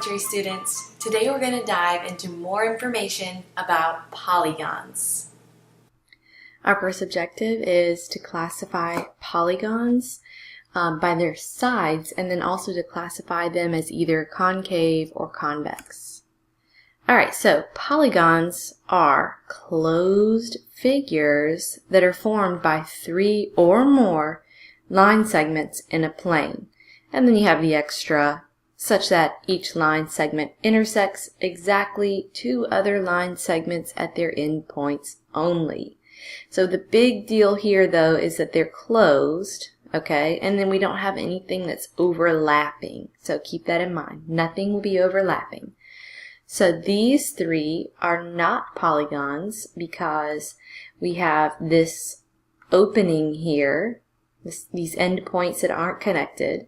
elementary students. Today we're going to dive into more information about polygons. Our first objective is to classify polygons by their sides and then also to classify them as either concave or convex. Alright, so polygons are closed figures that are formed by 3 or more line segments in a plane. And then you have the extra such that each line segment intersects exactly 2 other line segments at their endpoints only. So the big deal here though is that they're closed, okay, and then we don't have anything that's overlapping. So keep that in mind. Nothing will be overlapping. So these 3 are not polygons because we have this opening here, these endpoints that aren't connected.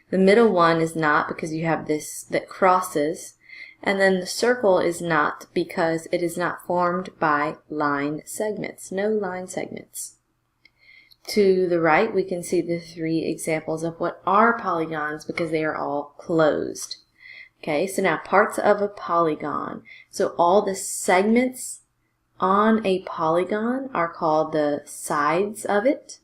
The middle one is not because you have this that crosses, and then the circle is not because it is not formed by line segments, no line segments. To the right we can see the 3 examples of what are polygons because they are all closed. Okay, so now parts of a polygon. So all the segments on a polygon are called the sides of it.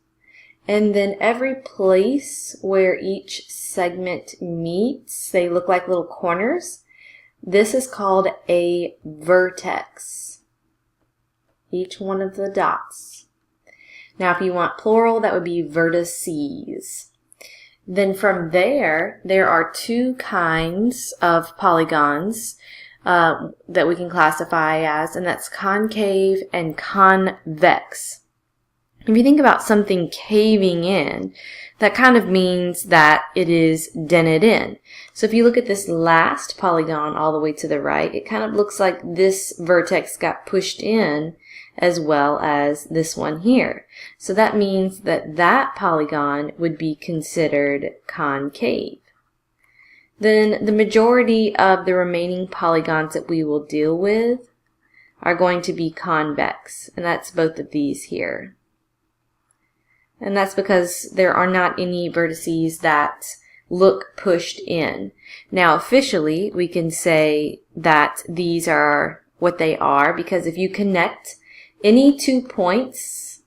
And then every place where each segment meets, they look like little corners. This is called a vertex. Each one of the dots. Now if you want plural, that would be vertices. Then from there are 2 kinds of polygons that we can classify as, and that's concave and convex. If you think about something caving in, that kind of means that it is dented in. So if you look at this last polygon all the way to the right, it kind of looks like this vertex got pushed in as well as this one here. So that means that that polygon would be considered concave. Then the majority of the remaining polygons that we will deal with are going to be convex, and that's both of these here. And that's because there are not any vertices that look pushed in. Now officially we can say that these are what they are because if you connect any 2 points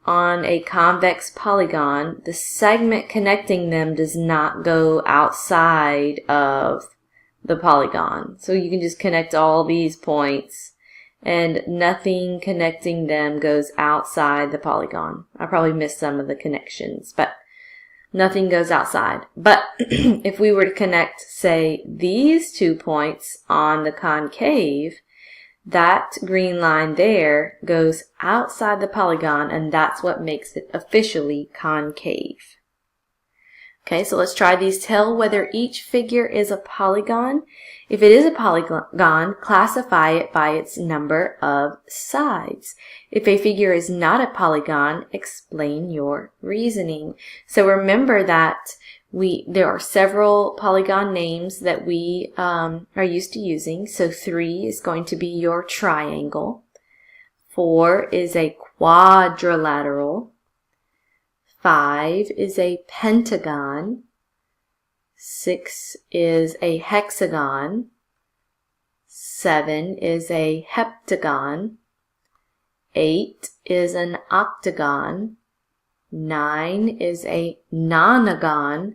on a convex polygon, the segment connecting them does not go outside of the polygon. So you can just connect all these points and nothing connecting them goes outside the polygon. I probably missed some of the connections, but nothing goes outside. But if we were to connect, say, these 2 points on the concave, that green line there goes outside the polygon, and that's what makes it officially concave. Okay, so let's try these. Tell whether each figure is a polygon. If it is a polygon, classify it by its number of sides. If a figure is not a polygon, explain your reasoning. So remember that there are several polygon names that we are used to using. So 3 is going to be your triangle. 4 is a quadrilateral. 5 is a pentagon. 6 is a hexagon. 7 is a heptagon. 8 is an octagon. 9 is a nonagon.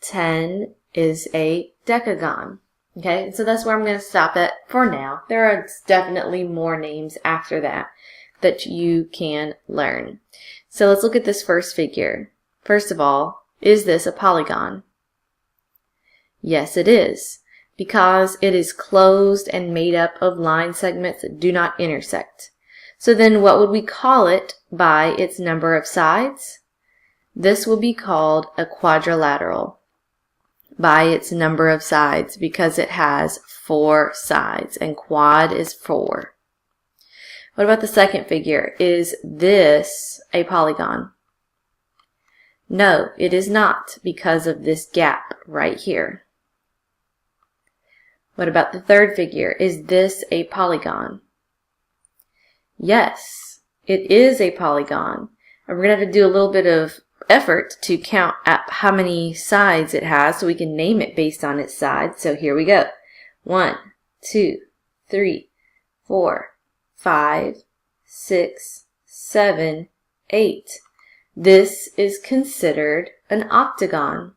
10 is a decagon. Okay, so that's where I'm going to stop it for now. There are definitely more names after that you can learn. So let's look at this first figure. First of all, is this a polygon? Yes, it is, because it is closed and made up of line segments that do not intersect. So then what would we call it by its number of sides? This will be called a quadrilateral by its number of sides because it has 4 sides, and quad is 4. What about the second figure? Is this a polygon? No, it is not because of this gap right here. What about the third figure? Is this a polygon? Yes, it is a polygon. And we're going to have to do a little bit of effort to count up how many sides it has so we can name it based on its sides. So here we go. 1, 2, 3, 4, 5, 6, 7, 8. This is considered an octagon.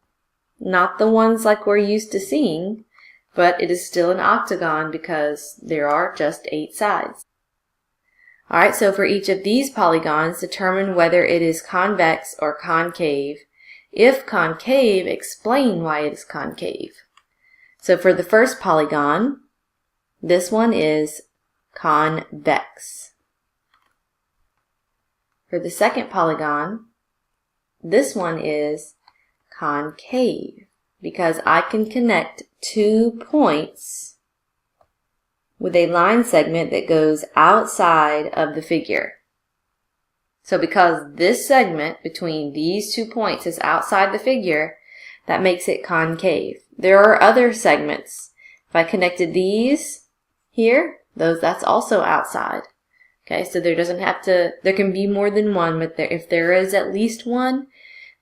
Not the ones like we're used to seeing, but it is still an octagon because there are just 8 sides. Alright, so for each of these polygons, determine whether it is convex or concave. If concave, explain why it is concave. So for the first polygon, this one is convex. For the second polygon, this one is concave because I can connect 2 points with a line segment that goes outside of the figure. So because this segment between these 2 points is outside the figure, that makes it concave. There are other segments. If I connected these here, that's also outside. Okay, so there can be more than one, but if there is at least one,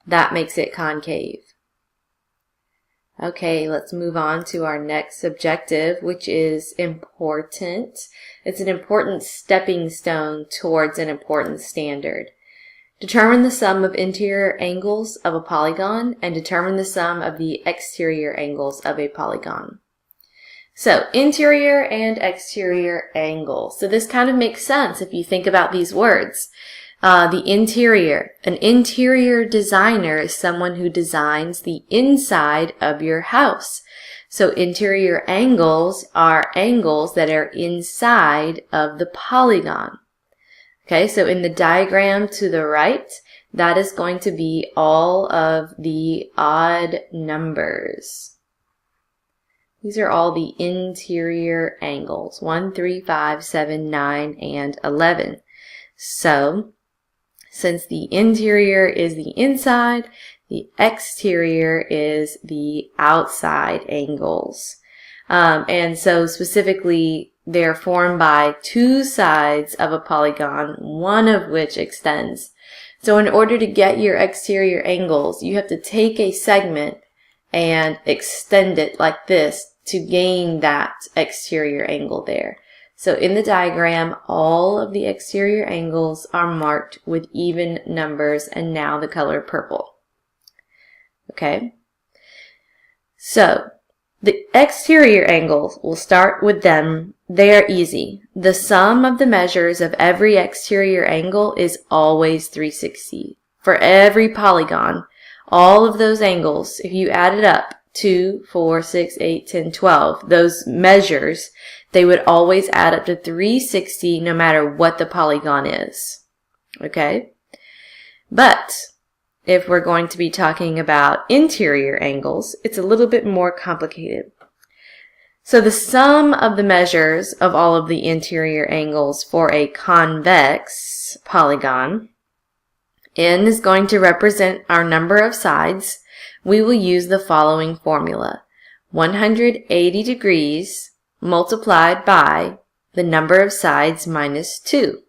that makes it concave. Okay, let's move on to our next objective, which is important. It's an important stepping stone towards an important standard. Determine the sum of interior angles of a polygon and determine the sum of the exterior angles of a polygon. So, interior and exterior angles. So this kind of makes sense if you think about these words. The interior. An interior designer is someone who designs the inside of your house. So interior angles are angles that are inside of the polygon. Okay, so in the diagram to the right, that is going to be all of the odd numbers. These are all the interior angles, 1, 3, 5, 7, 9, and 11. So, since the interior is the inside, the exterior is the outside angles. And so specifically, they're formed by 2 sides of a polygon, one of which extends. So in order to get your exterior angles, you have to take a segment and extend it like this to gain that exterior angle there. So in the diagram, all of the exterior angles are marked with even numbers and now the color purple. Okay? So, the exterior angles, we'll start with them. They are easy. The sum of the measures of every exterior angle is always 360. For every polygon, all of those angles, if you add it up, 2, 4, 6, 8, 10, 12, those measures, they would always add up to 360 no matter what the polygon is. Okay? But if we're going to be talking about interior angles, it's a little bit more complicated. So the sum of the measures of all of the interior angles for a convex polygon, n is going to represent our number of sides. We will use the following formula. 180 degrees multiplied by the number of sides minus 2.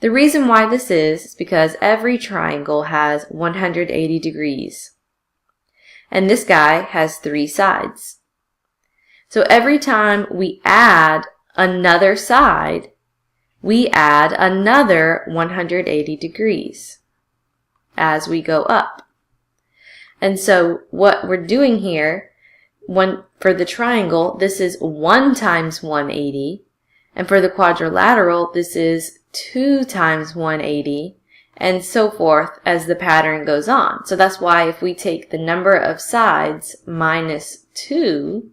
The reason why this is because every triangle has 180 degrees. And this guy has 3 sides. So every time we add another side, we add another 180 degrees as we go up. And so what we're doing here, for the triangle, this is 1 times 180. And for the quadrilateral, this is 2 times 180, and so forth as the pattern goes on. So that's why if we take the number of sides minus 2,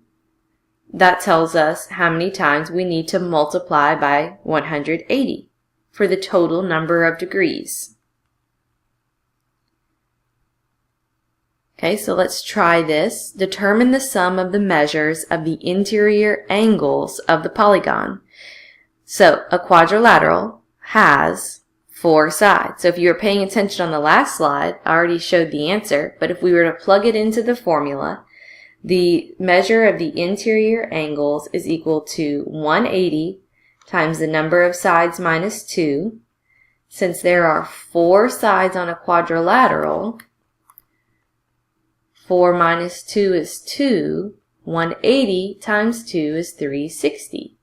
that tells us how many times we need to multiply by 180 for the total number of degrees. Okay, so let's try this. Determine the sum of the measures of the interior angles of the polygon. So, a quadrilateral has 4 sides. So if you were paying attention on the last slide, I already showed the answer, but if we were to plug it into the formula, the measure of the interior angles is equal to 180 times the number of sides minus 2 since there are 4 sides on a quadrilateral, 4 minus 2 is 2. 180 times 2 is 360.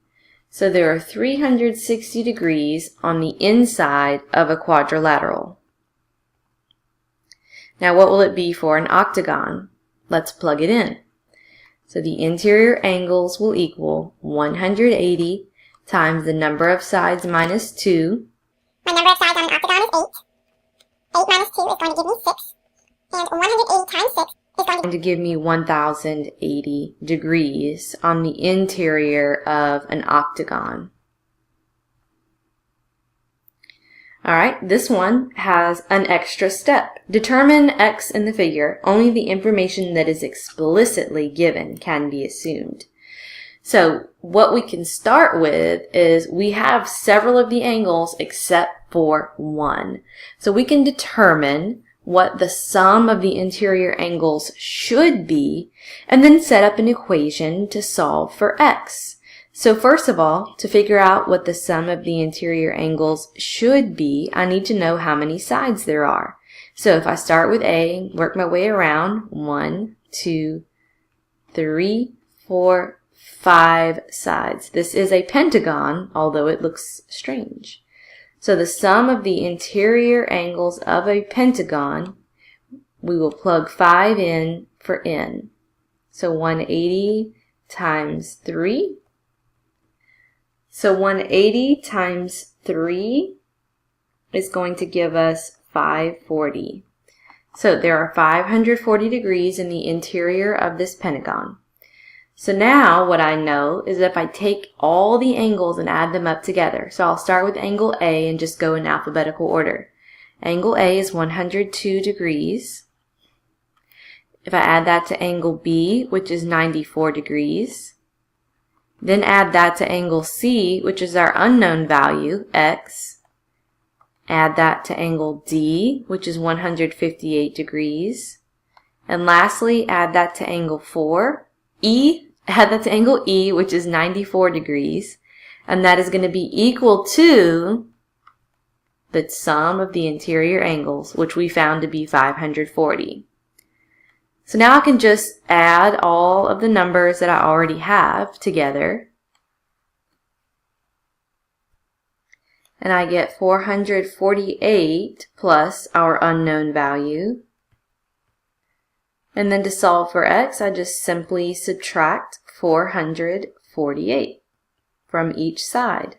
So there are 360 degrees on the inside of a quadrilateral. Now what will it be for an octagon? Let's plug it in. So the interior angles will equal 180 times the number of sides minus 2. My number of sides on an octagon is 8. 8 minus 2 is going to give me 6. And 180 times 6 is going to give me 1080 degrees on the interior of an octagon. Alright, this one has an extra step. Determine x in the figure. Only the information that is explicitly given can be assumed. So what we can start with is we have several of the angles except for one. So we can determine what the sum of the interior angles should be, and then set up an equation to solve for x. So first of all, to figure out what the sum of the interior angles should be, I need to know how many sides there are. So if I start with A, work my way around, 1, 2, 3, 4, 5 sides. This is a pentagon, although it looks strange. So the sum of the interior angles of a pentagon, we will plug 5 in for n. So 180 times 3. So 180 times 3 is going to give us 540. So there are 540 degrees in the interior of this pentagon. So now what I know is if I take all the angles and add them up together. So I'll start with angle A and just go in alphabetical order. Angle A is 102 degrees. If I add that to angle B, which is 94 degrees, then add that to angle C, which is our unknown value, x, add that to angle D, which is 158 degrees, and lastly, add that to angle add that to angle E, which is 94 degrees, and that is going to be equal to the sum of the interior angles, which we found to be 540. So now I can just add all of the numbers that I already have together, and I get 448 plus our unknown value. And then to solve for x, I just simply subtract 448 from each side.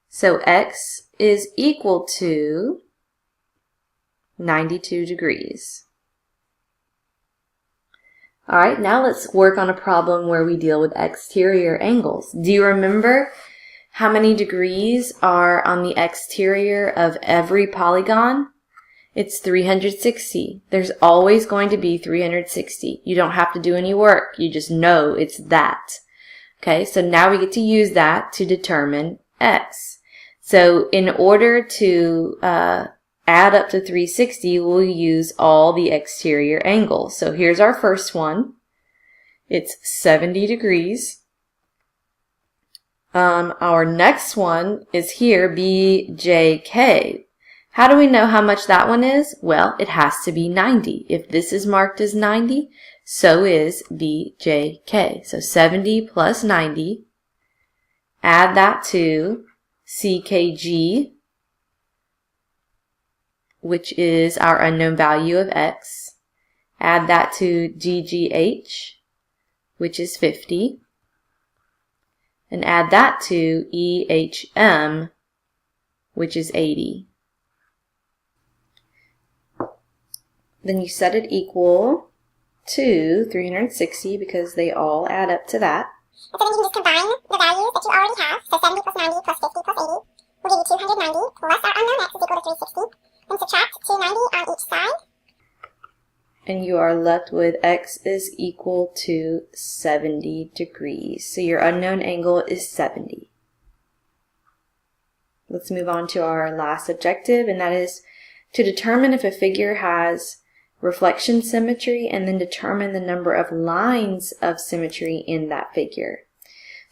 So x is equal to 92 degrees. Alright, now let's work on a problem where we deal with exterior angles. Do you remember how many degrees are on the exterior of every polygon? It's 360. There's always going to be 360. You don't have to do any work. You just know it's that. Okay, so now we get to use that to determine x. So in order to add up to 360, we'll use all the exterior angles. So here's our first one. It's 70 degrees. Our next one is here, BJK. How do we know how much that one is? Well, it has to be 90. If this is marked as 90, so is BJK. So 70 plus 90. Add that to CKG, which is our unknown value of x. Add that to GGH, which is 50. And add that to EHM, which is 80. Then you set it equal to 360 because they all add up to that. So then you can just combine the values that you already have. So 70 plus 90 plus 50 plus 80 will give you 290 plus our unknown x is equal to 360. And subtract 290 on each side. And you are left with x is equal to 70 degrees. So your unknown angle is 70. Let's move on to our last objective, and that is to determine if a figure has reflection symmetry and then determine the number of lines of symmetry in that figure.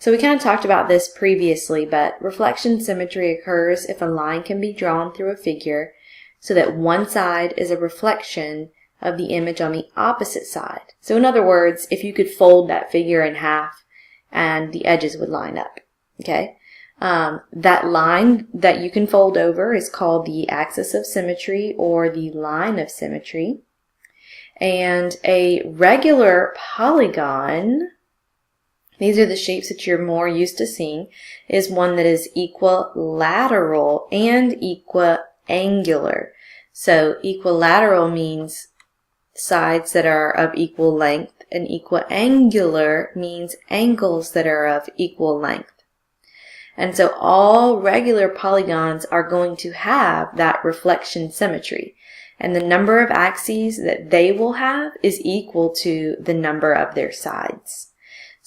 So we kind of talked about this previously, but reflection symmetry occurs if a line can be drawn through a figure so that one side is a reflection of the image on the opposite side. So in other words, if you could fold that figure in half and the edges would line up, okay? That line that you can fold over is called the axis of symmetry or the line of symmetry. And a regular polygon, these are the shapes that you're more used to seeing, is one that is equilateral and equiangular. So equilateral means sides that are of equal length, and equiangular means angles that are of equal length. And so all regular polygons are going to have that reflection symmetry. And the number of axes that they will have is equal to the number of their sides.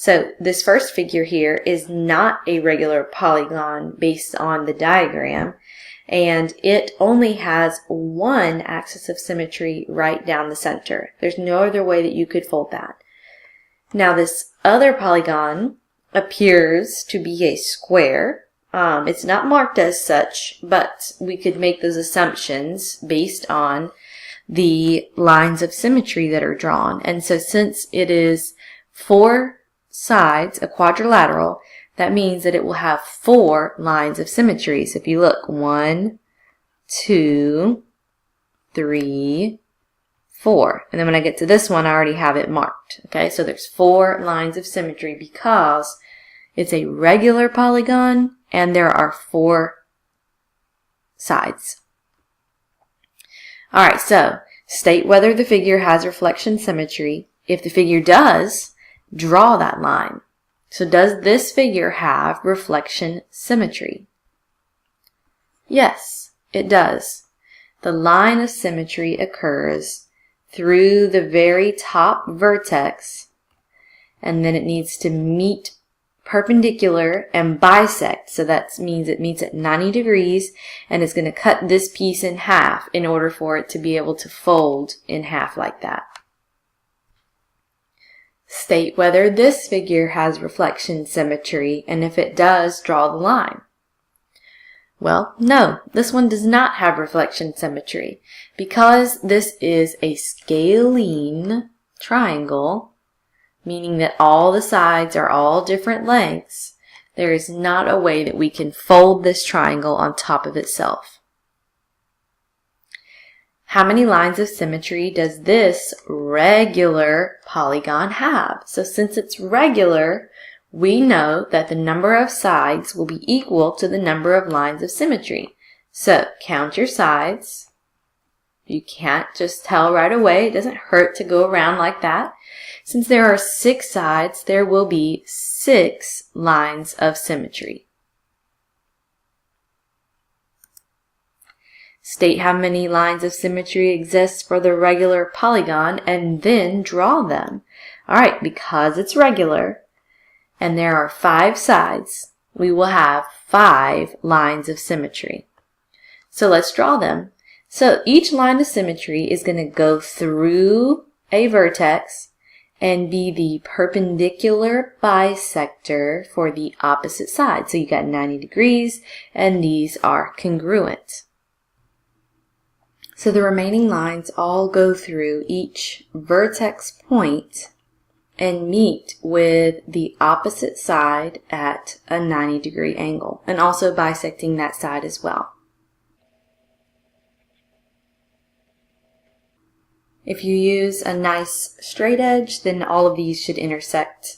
So this first figure here is not a regular polygon based on the diagram, and it only has one axis of symmetry right down the center. There's no other way that you could fold that. Now this other polygon appears to be a square. It's not marked as such, but we could make those assumptions based on the lines of symmetry that are drawn. And so since it is 4 sides, a quadrilateral, that means that it will have 4 lines of symmetry. So if you look, 1, 2, 3, 4. And then when I get to this one, I already have it marked. Okay, so there's 4 lines of symmetry because it's a regular polygon and there are 4 sides. Alright, so state whether the figure has reflection symmetry. If the figure does, draw that line. So does this figure have reflection symmetry? Yes, it does. The line of symmetry occurs through the very top vertex, and then it needs to meet perpendicular and bisect. So that means it meets at 90 degrees, and it's going to cut this piece in half in order for it to be able to fold in half like that. State whether this figure has reflection symmetry, and if it does, draw the line. Well, no, this one does not have reflection symmetry. Because this is a scalene triangle, meaning that all the sides are all different lengths, there is not a way that we can fold this triangle on top of itself. How many lines of symmetry does this regular polygon have? So since it's regular, we know that the number of sides will be equal to the number of lines of symmetry. So count your sides. You can't just tell right away. It doesn't hurt to go around like that. Since there are 6 sides, there will be 6 lines of symmetry. State how many lines of symmetry exist for the regular polygon and then draw them. Alright, because it's regular and there are 5 sides, we will have 5 lines of symmetry. So let's draw them. So each line of symmetry is going to go through a vertex and be the perpendicular bisector for the opposite side. So you got 90 degrees and these are congruent. So the remaining lines all go through each vertex point and meet with the opposite side at a 90-degree angle, and also bisecting that side as well. If you use a nice straight edge, then all of these should intersect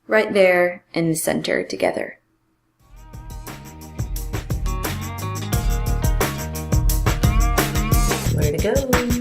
right there in the center together. Way to go!